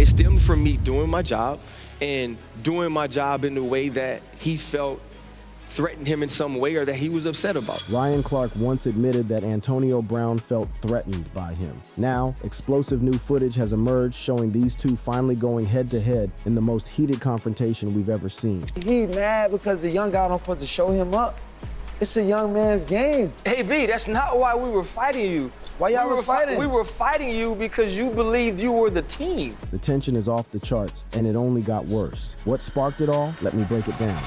It stemmed from me doing my job and doing my job in the way that he felt threatened him in some way or that he was upset about. Ryan Clark once admitted that Antonio Brown felt threatened by him. Now, explosive new footage has emerged showing these two finally going head-to-head in the most heated confrontation we've ever seen. He mad because the young guy don't put to show him up. It's a young man's game. Hey, B, that's not why we were fighting you. Why y'all was fighting? We were fighting you because you believed you were the team. The tension is off the charts, and it only got worse. What sparked it all? Let me break it down.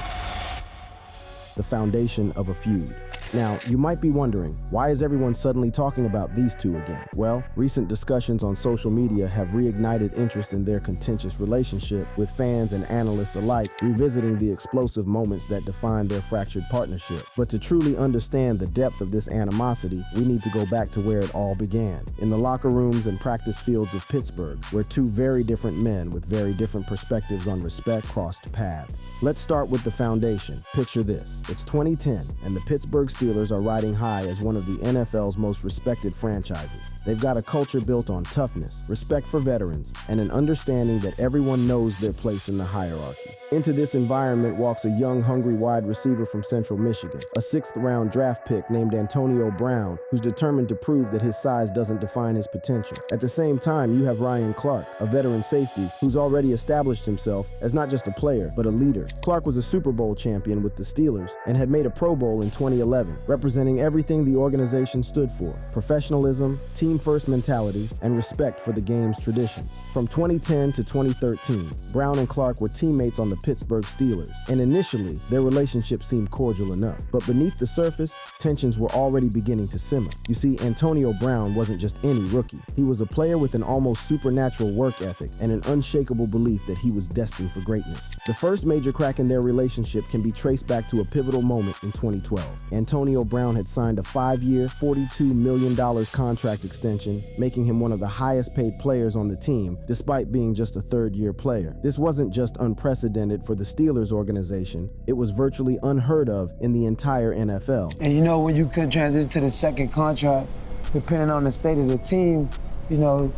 The foundation of a feud. Now, you might be wondering, why is everyone suddenly talking about these two again? Well, recent discussions on social media have reignited interest in their contentious relationship, with fans and analysts alike revisiting the explosive moments that defined their fractured partnership. But to truly understand the depth of this animosity, we need to go back to where it all began, in the locker rooms and practice fields of Pittsburgh, where two very different men with very different perspectives on respect crossed paths. Let's start with the foundation. Picture this. It's 2010, and the Pittsburgh Steelers are riding high as one of the NFL's most respected franchises. They've got a culture built on toughness, respect for veterans, and an understanding that everyone knows their place in the hierarchy. Into this environment walks a young, hungry wide receiver from Central Michigan, a 6th-round draft pick named Antonio Brown, who's determined to prove that his size doesn't define his potential. At the same time, you have Ryan Clark, a veteran safety who's already established himself as not just a player, but a leader. Clark was a Super Bowl champion with the Steelers and had made a Pro Bowl in 2011, representing everything the organization stood for: professionalism, team-first mentality, and respect for the game's traditions. From 2010 to 2013, Brown and Clark were teammates on the Pittsburgh Steelers, and initially, their relationship seemed cordial enough. But beneath the surface, tensions were already beginning to simmer. You see, Antonio Brown wasn't just any rookie. He was a player with an almost supernatural work ethic and an unshakable belief that he was destined for greatness. The first major crack in their relationship can be traced back to a pivotal moment in 2012. Antonio Brown had signed a 5-year, $42 million contract extension, making him one of the highest paid players on the team, despite being just a third-year player. This wasn't just unprecedented for the Steelers organization, it was virtually unheard of in the entire NFL. And you know, when you can transition to the second contract, depending on the state of the team, you know,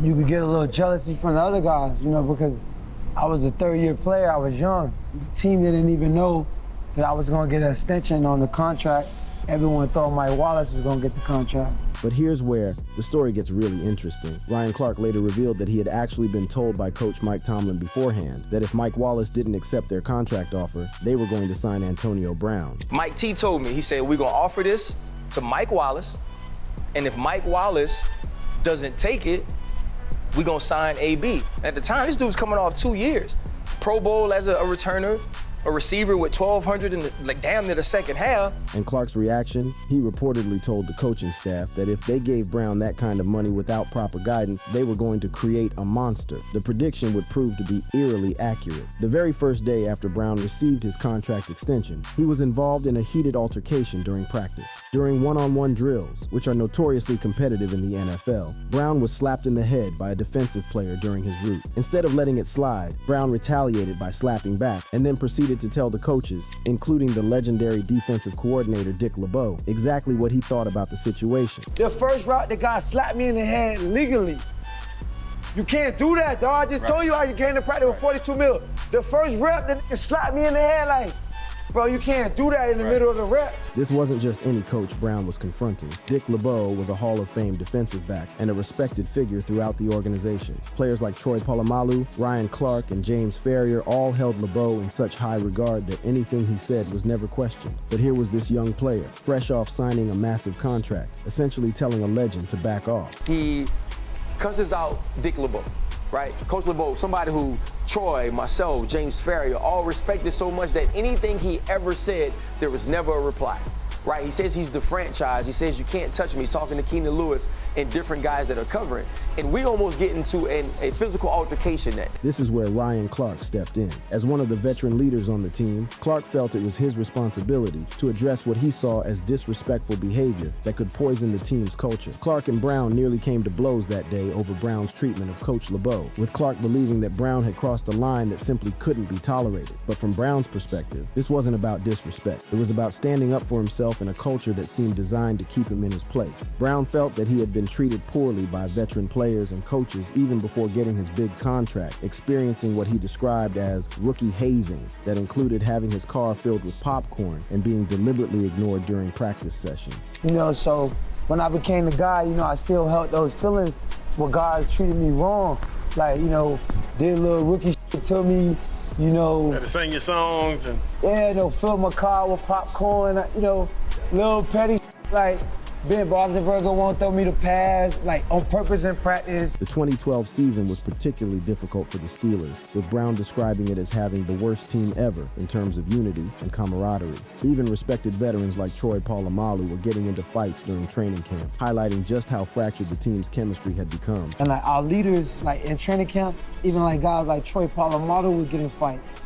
you could get a little jealousy from the other guys, you know, because I was a third-year player, I was young. The team didn't even know that I was gonna get an extension on the contract. Everyone thought Mike Wallace was gonna get the contract. But here's where the story gets really interesting. Ryan Clark later revealed that he had actually been told by Coach Mike Tomlin beforehand that if Mike Wallace didn't accept their contract offer, they were going to sign Antonio Brown. Mike T told me, he said, we're gonna offer this to Mike Wallace, and if Mike Wallace doesn't take it, we're gonna sign AB. At the time, this dude was coming off 2 years. Pro Bowl as a returner, a receiver with 1,200 in damn near the second half. And Clark's reaction? He reportedly told the coaching staff that if they gave Brown that kind of money without proper guidance, they were going to create a monster. The prediction would prove to be eerily accurate. The very first day after Brown received his contract extension, he was involved in a heated altercation during practice. During one-on-one drills, which are notoriously competitive in the NFL, Brown was slapped in the head by a defensive player during his route. Instead of letting it slide, Brown retaliated by slapping back and then proceeded to tell the coaches, including the legendary defensive coordinator Dick LeBeau, exactly what he thought about the situation. The first route, the guy slapped me in the head legally. You can't do that, dog. I just told you how you came to practice with 42 mil. The first rep, the nigga slapped me in the head like, bro, you can't do that in the middle of the rep. This wasn't just any coach Brown was confronting. Dick LeBeau was a Hall of Fame defensive back and a respected figure throughout the organization. Players like Troy Polamalu, Ryan Clark, and James Farrior all held LeBeau in such high regard that anything he said was never questioned. But here was this young player, fresh off signing a massive contract, essentially telling a legend to back off. He cusses out Dick LeBeau, right? Coach LeBeau, somebody who Troy, myself, James Farrior, all respected so much that anything he ever said, there was never a reply, right? He says he's the franchise. He says you can't touch me. He's talking to Keenan Lewis and different guys that are covering. And we almost get into a physical altercation next. This is where Ryan Clark stepped in. As one of the veteran leaders on the team, Clark felt it was his responsibility to address what he saw as disrespectful behavior that could poison the team's culture. Clark and Brown nearly came to blows that day over Brown's treatment of Coach LeBeau, with Clark believing that Brown had crossed a line that simply couldn't be tolerated. But from Brown's perspective, this wasn't about disrespect. It was about standing up for himself himself in a culture that seemed designed to keep him in his place. Brown felt that he had been treated poorly by veteran players and coaches even before getting his big contract, experiencing what he described as rookie hazing that included having his car filled with popcorn and being deliberately ignored during practice sessions. So when I became the guy, I still held those feelings where guys treated me wrong. Like, did little rookie shit to me, Had to sing your songs and... Yeah, fill my car with popcorn, little petty shit, like Ben Roethlisberger won't throw me the pass, like on purpose in practice. The 2012 season was particularly difficult for the Steelers, with Brown describing it as having the worst team ever in terms of unity and camaraderie. Even respected veterans like Troy Polamalu were getting into fights during training camp, highlighting just how fractured the team's chemistry had become. And like our leaders, like in training camp, even like guys like Troy Polamalu would get in fights.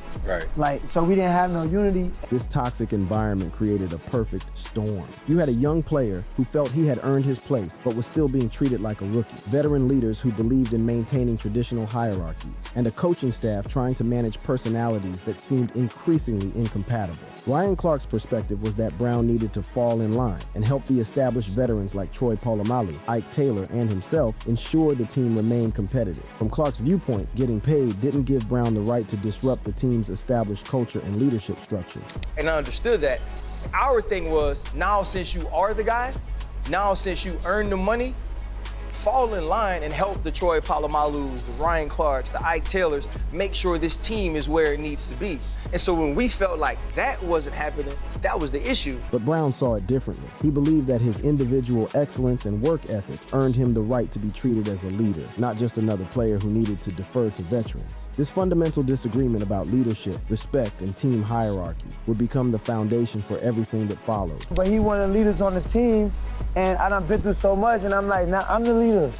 Right. So we didn't have no unity. This toxic environment created a perfect storm. You had a young player who felt he had earned his place, but was still being treated like a rookie. Veteran leaders who believed in maintaining traditional hierarchies. And a coaching staff trying to manage personalities that seemed increasingly incompatible. Ryan Clark's perspective was that Brown needed to fall in line and help the established veterans like Troy Polamalu, Ike Taylor, and himself ensure the team remained competitive. From Clark's viewpoint, getting paid didn't give Brown the right to disrupt the team's established culture and leadership structure. And I understood that. Our thing was, now since you are the guy, now since you earn the money, fall in line and help the Troy Palomalus, the Ryan Clarks, the Ike Taylors, make sure this team is where it needs to be. And so when we felt like that wasn't happening, that was the issue. But Brown saw it differently. He believed that his individual excellence and work ethic earned him the right to be treated as a leader, not just another player who needed to defer to veterans. This fundamental disagreement about leadership, respect, and team hierarchy would become the foundation for everything that followed. But he one of the leaders on the team, and I done been through so much, and I'm like, nah, I'm the leader.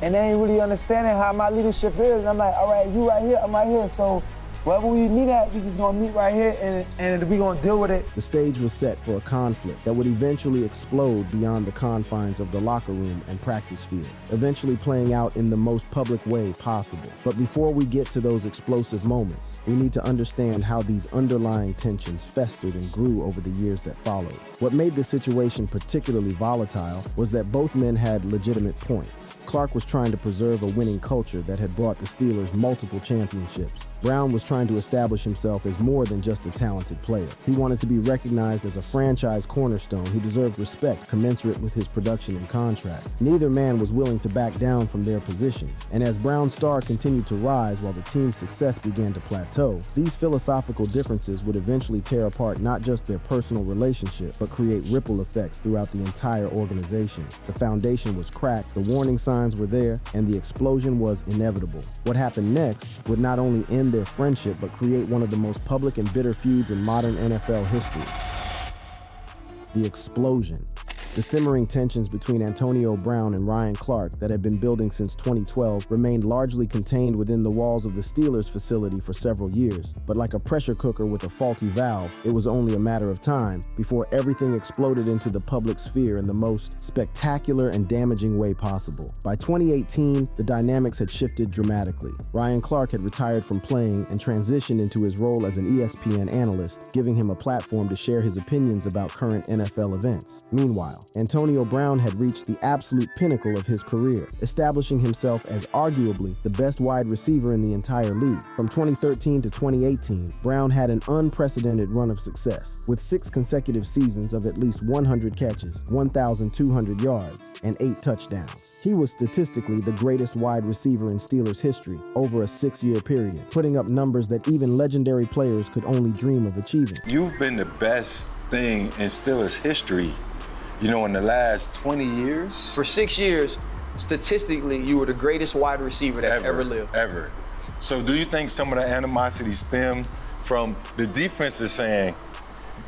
And they ain't really understanding how my leadership is. And I'm like, all right, you right here, I'm right here. So wherever we meet at, we just gonna meet right here and we gonna deal with it. The stage was set for a conflict that would eventually explode beyond the confines of the locker room and practice field, eventually playing out in the most public way possible. But before we get to those explosive moments, we need to understand how these underlying tensions festered and grew over the years that followed. What made the situation particularly volatile was that both men had legitimate points. Clark was trying to preserve a winning culture that had brought the Steelers multiple championships. Brown was trying to establish himself as more than just a talented player. He wanted to be recognized as a franchise cornerstone who deserved respect commensurate with his production and contract. Neither man was willing to back down from their position, and as Brown's star continued to rise while the team's success began to plateau, these philosophical differences would eventually tear apart not just their personal relationship, but create ripple effects throughout the entire organization. The foundation was cracked, the warning signs were there, and the explosion was inevitable. What happened next would not only end their friendship, but create one of the most public and bitter feuds in modern NFL history. The explosion. The simmering tensions between Antonio Brown and Ryan Clark that had been building since 2012 remained largely contained within the walls of the Steelers facility for several years. But like a pressure cooker with a faulty valve, it was only a matter of time before everything exploded into the public sphere in the most spectacular and damaging way possible. By 2018, the dynamics had shifted dramatically. Ryan Clark had retired from playing and transitioned into his role as an ESPN analyst, giving him a platform to share his opinions about current NFL events. Meanwhile, Antonio Brown had reached the absolute pinnacle of his career, establishing himself as arguably the best wide receiver in the entire league. From 2013 to 2018, Brown had an unprecedented run of success, with 6 consecutive seasons of at least 100 catches, 1,200 yards, and 8 touchdowns. He was statistically the greatest wide receiver in Steelers history over a 6-year period, putting up numbers that even legendary players could only dream of achieving. You've been the best thing in Steelers history, in the last 20 years. For 6 years, statistically, you were the greatest wide receiver that ever lived. Ever. So do you think some of the animosity stemmed from the defenses saying,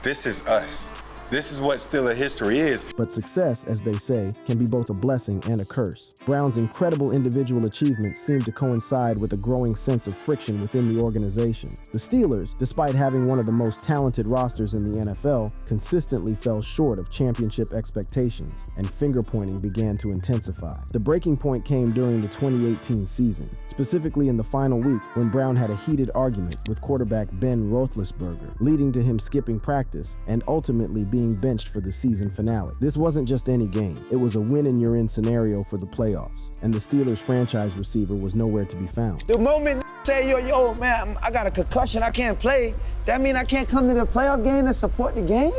this is us? This is what Steelers history is. But success, as they say, can be both a blessing and a curse. Brown's incredible individual achievements seemed to coincide with a growing sense of friction within the organization. The Steelers, despite having one of the most talented rosters in the NFL, consistently fell short of championship expectations, and finger-pointing began to intensify. The breaking point came during the 2018 season, specifically in the final week when Brown had a heated argument with quarterback Ben Roethlisberger, leading to him skipping practice and ultimately being benched for the season finale. This wasn't just any game. It was a win-and-you're-in scenario for the playoffs, and the Steelers' franchise receiver was nowhere to be found. The moment say, yo, man, I got a concussion, I can't play, that mean I can't come to the playoff game to support the game?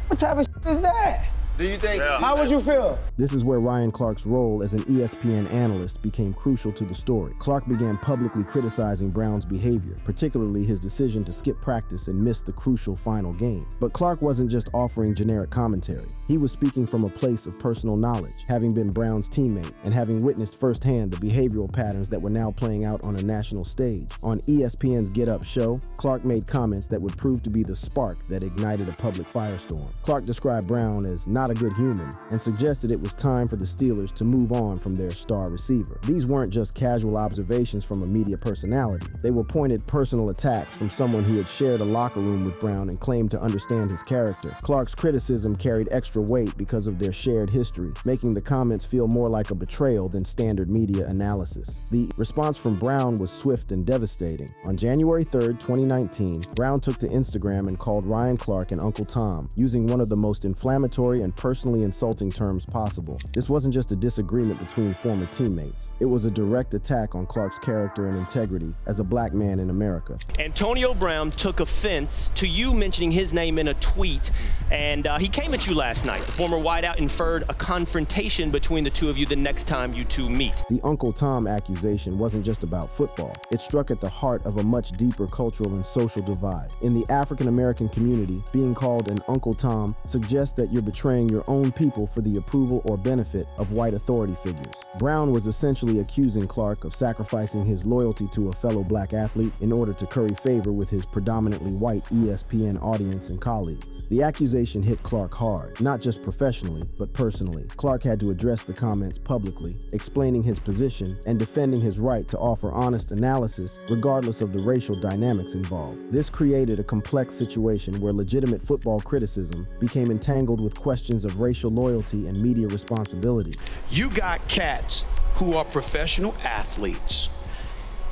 What type of shit is that? Do you think? How would you feel? This is where Ryan Clark's role as an ESPN analyst became crucial to the story. Clark began publicly criticizing Brown's behavior, particularly his decision to skip practice and miss the crucial final game. But Clark wasn't just offering generic commentary. He was speaking from a place of personal knowledge, having been Brown's teammate and having witnessed firsthand the behavioral patterns that were now playing out on a national stage. On ESPN's Get Up show, Clark made comments that would prove to be the spark that ignited a public firestorm. Clark described Brown as not a good human and suggested it was time for the Steelers to move on from their star receiver. These weren't just casual observations from a media personality. They were pointed personal attacks from someone who had shared a locker room with Brown and claimed to understand his character. Clark's criticism carried extra weight because of their shared history, making the comments feel more like a betrayal than standard media analysis. The response from Brown was swift and devastating. On January 3rd, 2019, Brown took to Instagram and called Ryan Clark an Uncle Tom, using one of the most inflammatory and personally insulting terms possible. This wasn't just a disagreement between former teammates. It was a direct attack on Clark's character and integrity as a black man in America. Antonio Brown took offense to you mentioning his name in a tweet, and he came at you last night. The former wideout inferred a confrontation between the two of you the next time you two meet. The Uncle Tom accusation wasn't just about football. It struck at the heart of a much deeper cultural and social divide. In the African American community, being called an Uncle Tom suggests that you're betraying your own people for the approval or benefit of white authority figures. Brown was essentially accusing Clark of sacrificing his loyalty to a fellow black athlete in order to curry favor with his predominantly white ESPN audience and colleagues. The accusation hit Clark hard, not just professionally, but personally. Clark had to address the comments publicly, explaining his position and defending his right to offer honest analysis regardless of the racial dynamics involved. This created a complex situation where legitimate football criticism became entangled with questions of racial loyalty and media responsibility. You got cats who are professional athletes,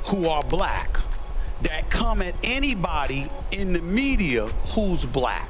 who are black, that come at anybody in the media who's black.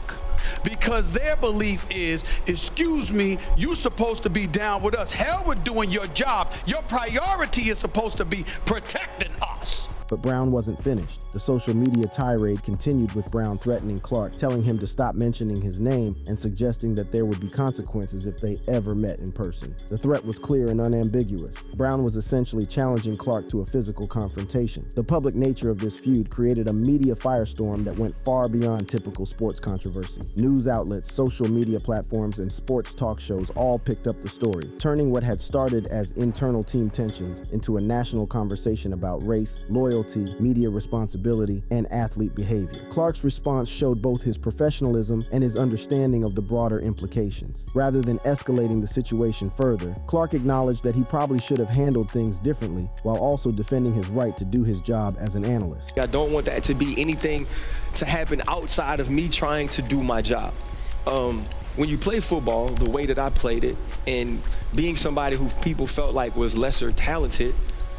Because their belief is, excuse me, you're supposed to be down with us. Hell with doing your job. Your priority is supposed to be protecting us. But Brown wasn't finished. The social media tirade continued with Brown threatening Clark, telling him to stop mentioning his name and suggesting that there would be consequences if they ever met in person. The threat was clear and unambiguous. Brown was essentially challenging Clark to a physical confrontation. The public nature of this feud created a media firestorm that went far beyond typical sports controversy. News outlets, social media platforms, and sports talk shows all picked up the story, turning what had started as internal team tensions into a national conversation about race, loyalty, media responsibility, and athlete behavior. Clark's response showed both his professionalism and his understanding of the broader implications. Rather than escalating the situation further, Clark acknowledged that he probably should have handled things differently while also defending his right to do his job as an analyst. I don't want that to be anything to happen outside of me trying to do my job. When you play football the way that I played it, and being somebody who people felt like was lesser talented,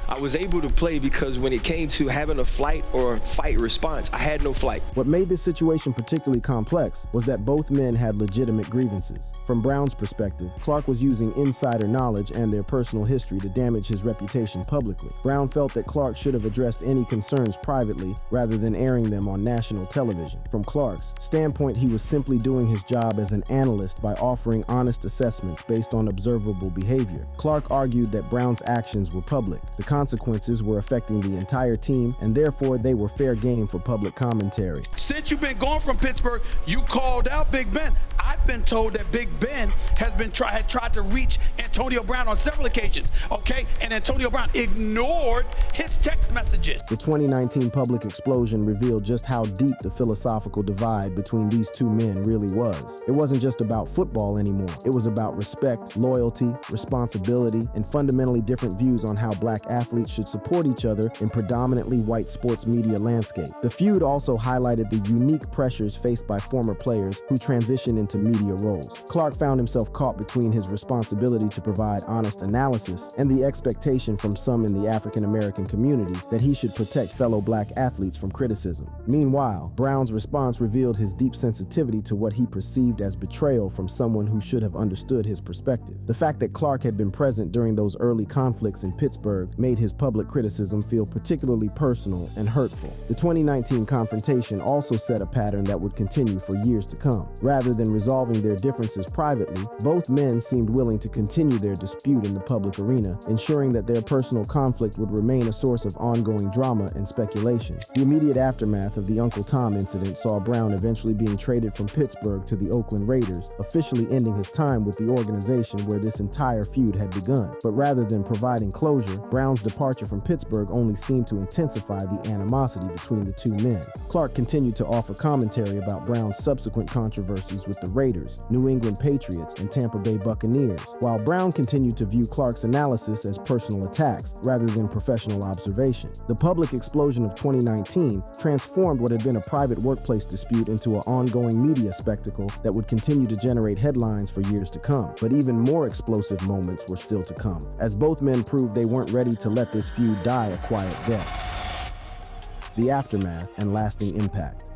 I was able to play because when it came to having a flight or fight response, I had no flight. What made this situation particularly complex was that both men had legitimate grievances. From Brown's perspective, Clark was using insider knowledge and their personal history to damage his reputation publicly. Brown felt that Clark should have addressed any concerns privately rather than airing them on national television. From Clark's standpoint, he was simply doing his job as an analyst by offering honest assessments based on observable behavior. Clark argued that Brown's actions were public. The consequences were affecting the entire team, and therefore they were fair game for public commentary. Since you've been gone from Pittsburgh, you called out Big Ben. I've been told that Big Ben had tried to reach Antonio Brown on several occasions, okay? And Antonio Brown ignored his text messages. The 2019 public explosion revealed just how deep the philosophical divide between these two men really was. It wasn't just about football anymore. It was about respect, loyalty, responsibility, and fundamentally different views on how black athletes athletes should support each other in predominantly white sports media landscape. The feud also highlighted the unique pressures faced by former players who transition into media roles. Clark found himself caught between his responsibility to provide honest analysis and the expectation from some in the African American community that he should protect fellow black athletes from criticism. Meanwhile, Brown's response revealed his deep sensitivity to what he perceived as betrayal from someone who should have understood his perspective. The fact that Clark had been present during those early conflicts in Pittsburgh made his public criticism feel particularly personal and hurtful. The 2019 confrontation also set a pattern that would continue for years to come. Rather than resolving their differences privately, both men seemed willing to continue their dispute in the public arena, ensuring that their personal conflict would remain a source of ongoing drama and speculation. The immediate aftermath of the Uncle Tom incident saw Brown eventually being traded from Pittsburgh to the Oakland Raiders, officially ending his time with the organization where this entire feud had begun. But rather than providing closure, Brown's departure from Pittsburgh only seemed to intensify the animosity between the two men. Clark continued to offer commentary about Brown's subsequent controversies with the Raiders, New England Patriots, and Tampa Bay Buccaneers, while Brown continued to view Clark's analysis as personal attacks rather than professional observation. The public explosion of 2019 transformed what had been a private workplace dispute into an ongoing media spectacle that would continue to generate headlines for years to come. But even more explosive moments were still to come, as both men proved they weren't ready to let this feud die a quiet death. The aftermath and lasting impact.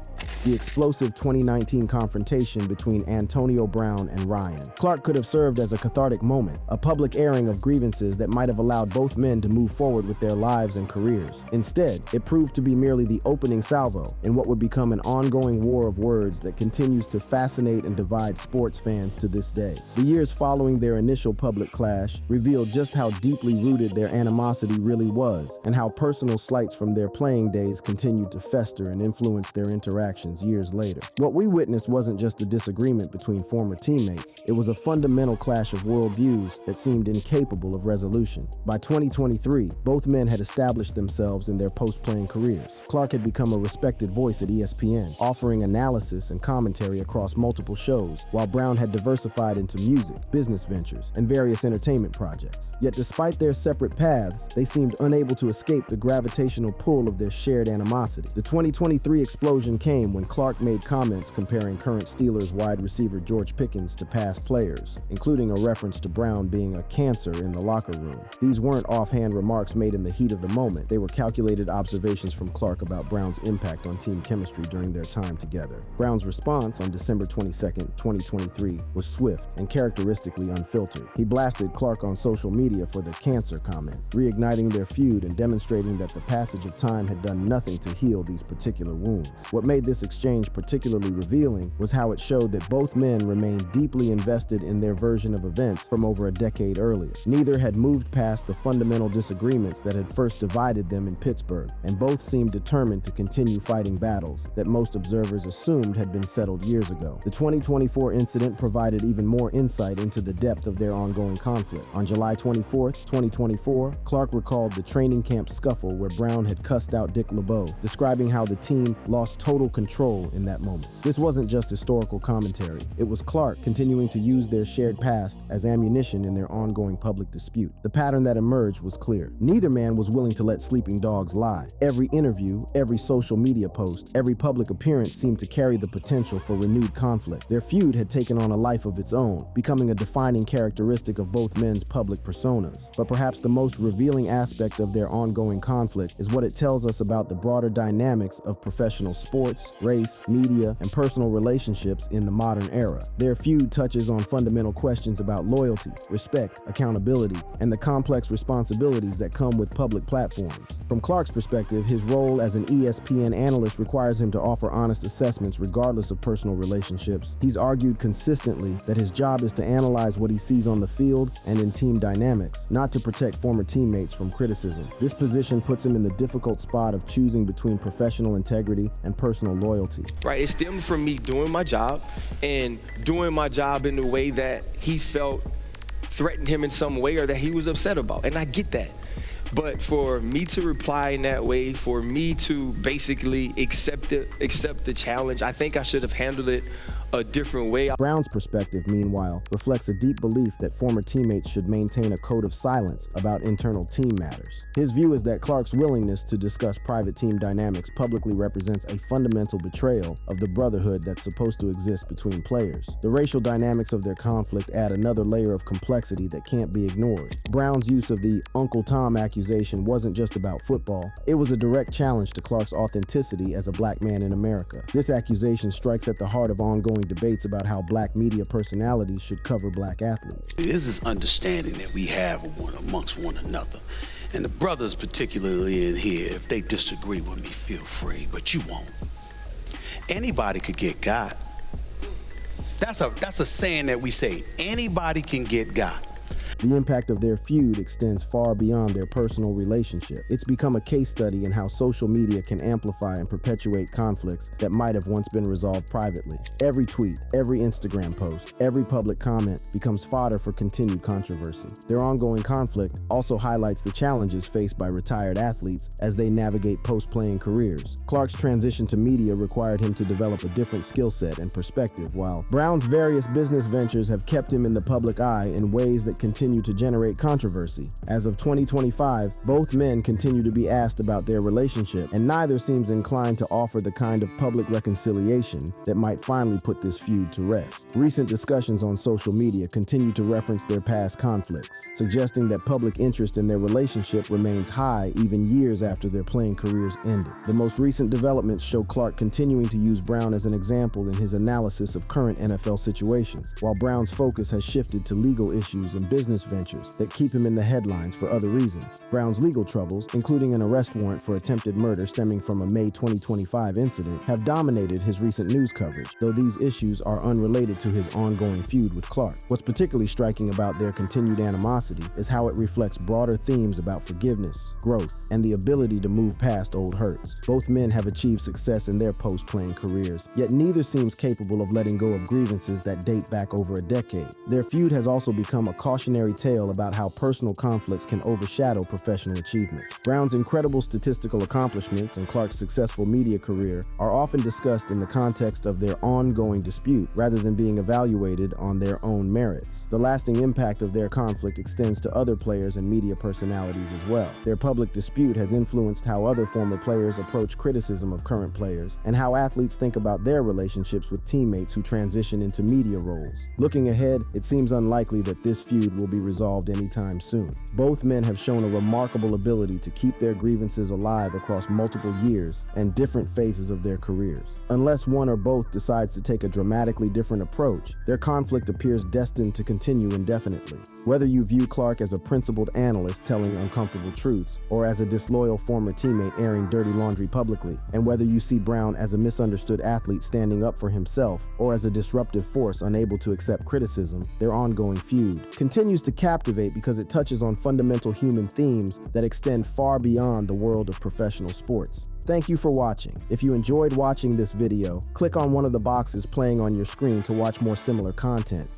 The explosive 2019 confrontation between Antonio Brown and Ryan. Clark could have served as a cathartic moment, a public airing of grievances that might have allowed both men to move forward with their lives and careers. Instead, it proved to be merely the opening salvo in what would become an ongoing war of words that continues to fascinate and divide sports fans to this day. The years following their initial public clash revealed just how deeply rooted their animosity really was, and how personal slights from their playing days continued to fester and influence their interactions years later. What we witnessed wasn't just a disagreement between former teammates, it was a fundamental clash of worldviews that seemed incapable of resolution. By 2023, both men had established themselves in their post-playing careers. Clark had become a respected voice at ESPN, offering analysis and commentary across multiple shows, while Brown had diversified into music, business ventures, and various entertainment projects. Yet despite their separate paths, they seemed unable to escape the gravitational pull of their shared animosity. The 2023 explosion came when Clark made comments comparing current Steelers wide receiver George Pickens to past players, including a reference to Brown being a cancer in the locker room. These weren't offhand remarks made in the heat of the moment. They were calculated observations from Clark about Brown's impact on team chemistry during their time together. Brown's response on December 22, 2023 was swift and characteristically unfiltered. He blasted Clark on social media for the cancer comment, reigniting their feud and demonstrating that the passage of time had done nothing to heal these particular wounds. What made this exchange particularly revealing was how it showed that both men remained deeply invested in their version of events from over a decade earlier. Neither had moved past the fundamental disagreements that had first divided them in Pittsburgh, and both seemed determined to continue fighting battles that most observers assumed had been settled years ago. The 2024 incident provided even more insight into the depth of their ongoing conflict. On July 24, 2024, Clark recalled the training camp scuffle where Brown had cussed out Dick LeBeau, describing how the team lost total control in that moment. This wasn't just historical commentary. It was Clark continuing to use their shared past as ammunition in their ongoing public dispute. The pattern that emerged was clear. Neither man was willing to let sleeping dogs lie. Every interview, every social media post, every public appearance seemed to carry the potential for renewed conflict. Their feud had taken on a life of its own, becoming a defining characteristic of both men's public personas. But perhaps the most revealing aspect of their ongoing conflict is what it tells us about the broader dynamics of professional sports, race, media, and personal relationships in the modern era. Their feud touches on fundamental questions about loyalty, respect, accountability, and the complex responsibilities that come with public platforms. From Clark's perspective, his role as an ESPN analyst requires him to offer honest assessments regardless of personal relationships. He's argued consistently that his job is to analyze what he sees on the field and in team dynamics, not to protect former teammates from criticism. This position puts him in the difficult spot of choosing between professional integrity and personal loyalty. Right, it stemmed from me doing my job and doing my job in a way that he felt threatened him in some way or that he was upset about, and I get that. But for me to reply in that way, for me to basically accept the challenge, I think I should have handled it a different way. Brown's perspective, meanwhile, reflects a deep belief that former teammates should maintain a code of silence about internal team matters. His view is that Clark's willingness to discuss private team dynamics publicly represents a fundamental betrayal of the brotherhood that's supposed to exist between players. The racial dynamics of their conflict add another layer of complexity that can't be ignored. Brown's use of the Uncle Tom accusation wasn't just about football. It was a direct challenge to Clark's authenticity as a black man in America. This accusation strikes at the heart of ongoing debates about how black media personalities should cover black athletes. There's this understanding that we have amongst one another. And the brothers, particularly in here, if they disagree with me, feel free, but you won't. Anybody could get got. That's a saying that we say. Anybody can get got. The impact of their feud extends far beyond their personal relationship. It's become a case study in how social media can amplify and perpetuate conflicts that might have once been resolved privately. Every tweet, every Instagram post, every public comment becomes fodder for continued controversy. Their ongoing conflict also highlights the challenges faced by retired athletes as they navigate post-playing careers. Clark's transition to media required him to develop a different skill set and perspective, while Brown's various business ventures have kept him in the public eye in ways that continue to generate controversy. As of 2025, both men continue to be asked about their relationship, and neither seems inclined to offer the kind of public reconciliation that might finally put this feud to rest. Recent discussions on social media continue to reference their past conflicts, suggesting that public interest in their relationship remains high even years after their playing careers ended. The most recent developments show Clark continuing to use Brown as an example in his analysis of current NFL situations, while Brown's focus has shifted to legal issues and business ventures that keep him in the headlines for other reasons. Brown's legal troubles, including an arrest warrant for attempted murder stemming from a May 2025 incident, have dominated his recent news coverage, though these issues are unrelated to his ongoing feud with Clark. What's particularly striking about their continued animosity is how it reflects broader themes about forgiveness, growth, and the ability to move past old hurts. Both men have achieved success in their post-playing careers, yet neither seems capable of letting go of grievances that date back over a decade. Their feud has also become a cautionary tale about how personal conflicts can overshadow professional achievements. Brown's incredible statistical accomplishments and Clark's successful media career are often discussed in the context of their ongoing dispute rather than being evaluated on their own merits. The lasting impact of their conflict extends to other players and media personalities as well. Their public dispute has influenced how other former players approach criticism of current players and how athletes think about their relationships with teammates who transition into media roles. Looking ahead, it seems unlikely that this feud will be resolved anytime soon. Both men have shown a remarkable ability to keep their grievances alive across multiple years and different phases of their careers. Unless one or both decides to take a dramatically different approach, their conflict appears destined to continue indefinitely. Whether you view Clark as a principled analyst telling uncomfortable truths, or as a disloyal former teammate airing dirty laundry publicly, and whether you see Brown as a misunderstood athlete standing up for himself, or as a disruptive force unable to accept criticism, their ongoing feud continues to captivate because it touches on fundamental human themes that extend far beyond the world of professional sports. Thank you for watching. If you enjoyed watching this video, click on one of the boxes playing on your screen to watch more similar content.